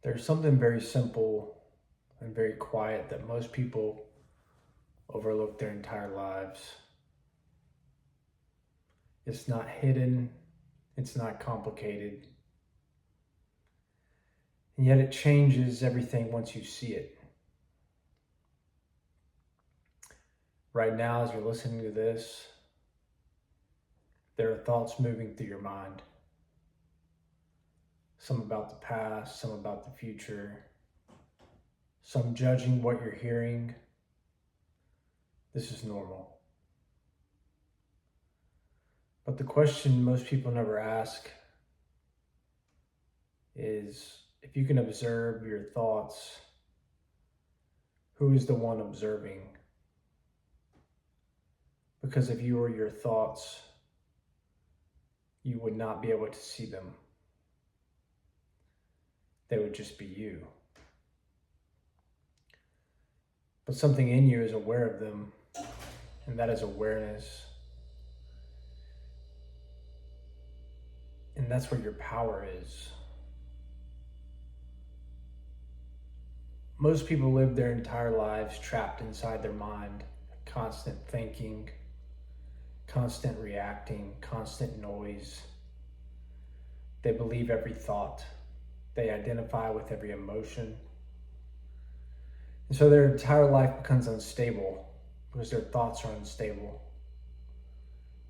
There's something very simple and very quiet that most people overlook their entire lives. It's not hidden, it's not complicated, and yet it changes everything once you see it. Right now, as you're listening to this, there are thoughts moving through your mind. Some about the past, some about the future, some judging what you're hearing. This is normal. But the question most people never ask is, if you can observe your thoughts, who is the one observing? Because if you were your thoughts, you would not be able to see them. They would just be you. But something in you is aware of them, and that is awareness. And that's where your power is. Most people live their entire lives trapped inside their mind, constant thinking, constant reacting, constant noise. They believe every thought. They identify with every emotion. And so their entire life becomes unstable because their thoughts are unstable.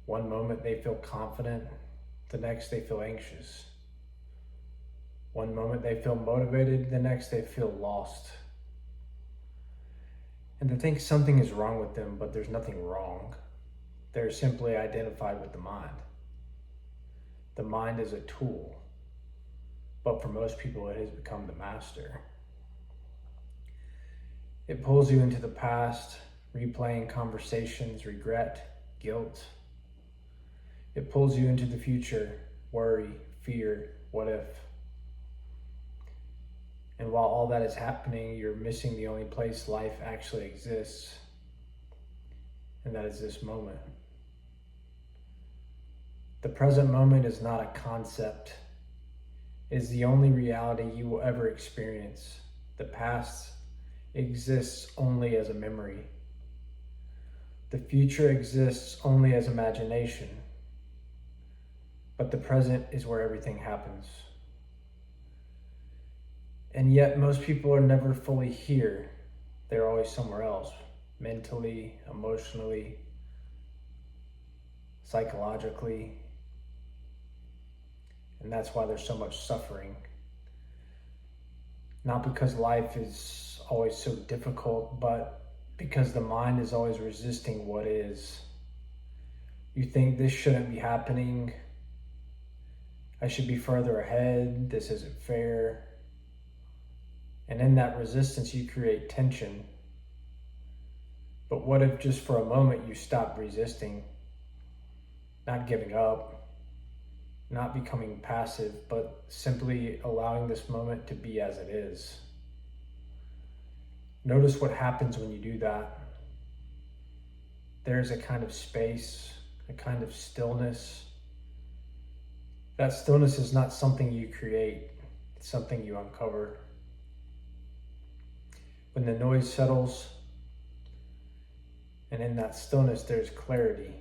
One moment they feel confident, the next they feel anxious. One moment they feel motivated, the next they feel lost. And they think something is wrong with them, but there's nothing wrong. They're simply identified with the mind. The mind is a tool, but for most people it has become the master. It pulls you into the past, replaying conversations, regret, guilt. It pulls you into the future, worry, fear, what if. And while all that is happening, you're missing the only place life actually exists, and that is this moment. The present moment is not a concept. It is the only reality you will ever experience. The past exists only as a memory. The future exists only as imagination. But the present is where everything happens. And yet most people are never fully here. They're always somewhere else, mentally, emotionally, psychologically. And that's why there's so much suffering. Not because life is always so difficult, but because the mind is always resisting what is. You think this shouldn't be happening. I should be further ahead. This isn't fair. And in that resistance, you create tension. But what if just for a moment you stop resisting, not giving up, not becoming passive, but simply allowing this moment to be as it is? Notice what happens when you do that. There's a kind of space, a kind of stillness. That stillness is not something you create, it's something you uncover. When the noise settles, and in that stillness there's clarity.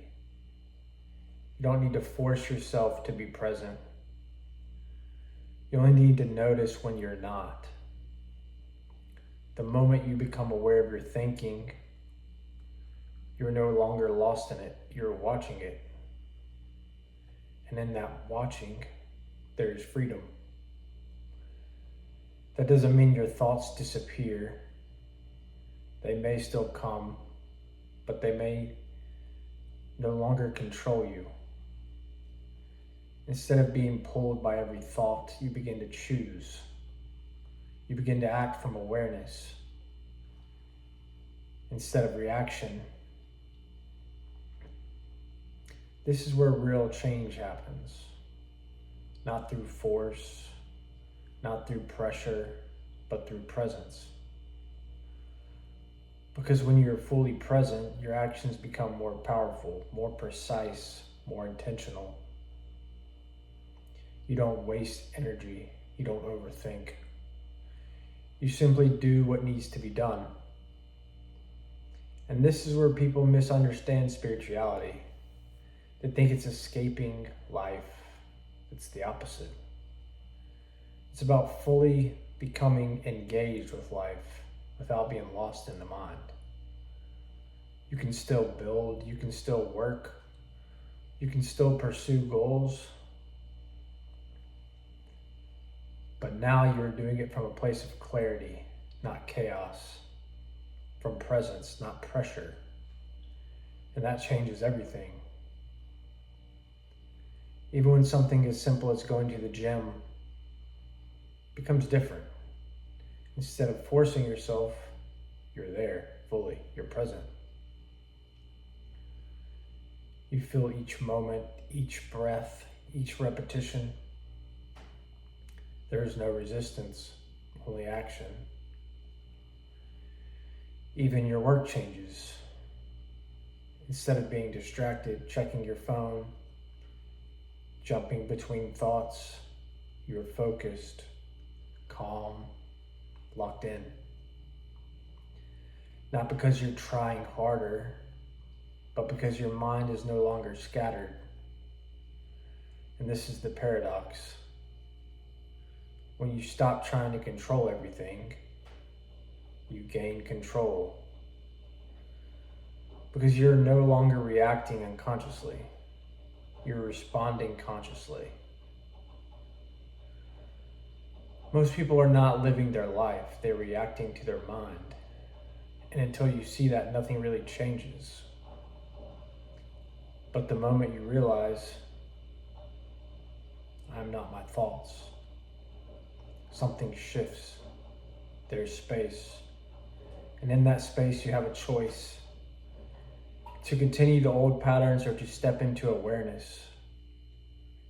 You don't need to force yourself to be present. You only need to notice when you're not. The moment you become aware of your thinking, you're no longer lost in it, you're watching it. And in that watching, there is freedom. That doesn't mean your thoughts disappear. They may still come, but they may no longer control you. Instead of being pulled by every thought, you begin to choose. You begin to act from awareness instead of reaction. This is where real change happens. Not through force, not through pressure, but through presence. Because when you're fully present, your actions become more powerful, more precise, more intentional. You don't waste energy. You don't overthink. You simply do what needs to be done. And this is where people misunderstand spirituality. They think it's escaping life. It's the opposite. It's about fully becoming engaged with life without being lost in the mind. You can still build, you can still work, you can still pursue goals, but now you're doing it from a place of clarity, not chaos, from presence, not pressure. And that changes everything. Even when something as simple as going to the gym becomes different. Instead of forcing yourself, you're there fully, you're present. You feel each moment, each breath, each repetition. There is no resistance, only action. Even your work changes. Instead of being distracted, checking your phone, jumping between thoughts, you're focused, calm, locked in. Not because you're trying harder, but because your mind is no longer scattered. And this is the paradox. When you stop trying to control everything, you gain control. Because you're no longer reacting unconsciously. You're responding consciously. Most people are not living their life, they're reacting to their mind. And until you see that, nothing really changes. But the moment you realize, I'm not my thoughts, something shifts. There's space. And in that space, you have a choice to continue the old patterns or to step into awareness.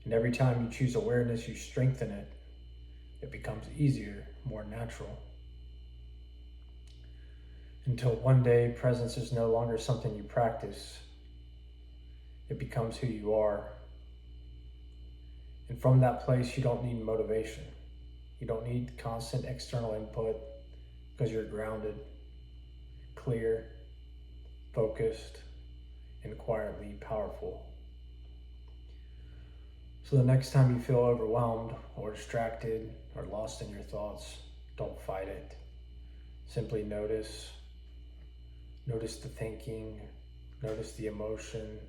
And every time you choose awareness, you strengthen it. It becomes easier, more natural. Until one day, presence is no longer something you practice. It becomes who you are. And from that place, you don't need motivation. You don't need constant external input because you're grounded, clear, focused, and quietly powerful. So the next time you feel overwhelmed or distracted or lost in your thoughts, don't fight it. Simply notice. Notice the thinking, notice the emotion,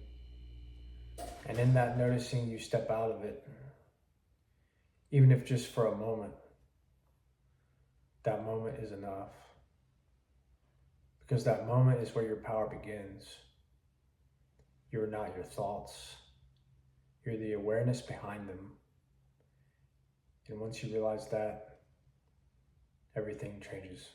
and in that noticing, you step out of it. Even if just for a moment, that moment is enough. Because that moment is where your power begins. You're not your thoughts. You're the awareness behind them. And once you realize that, everything changes.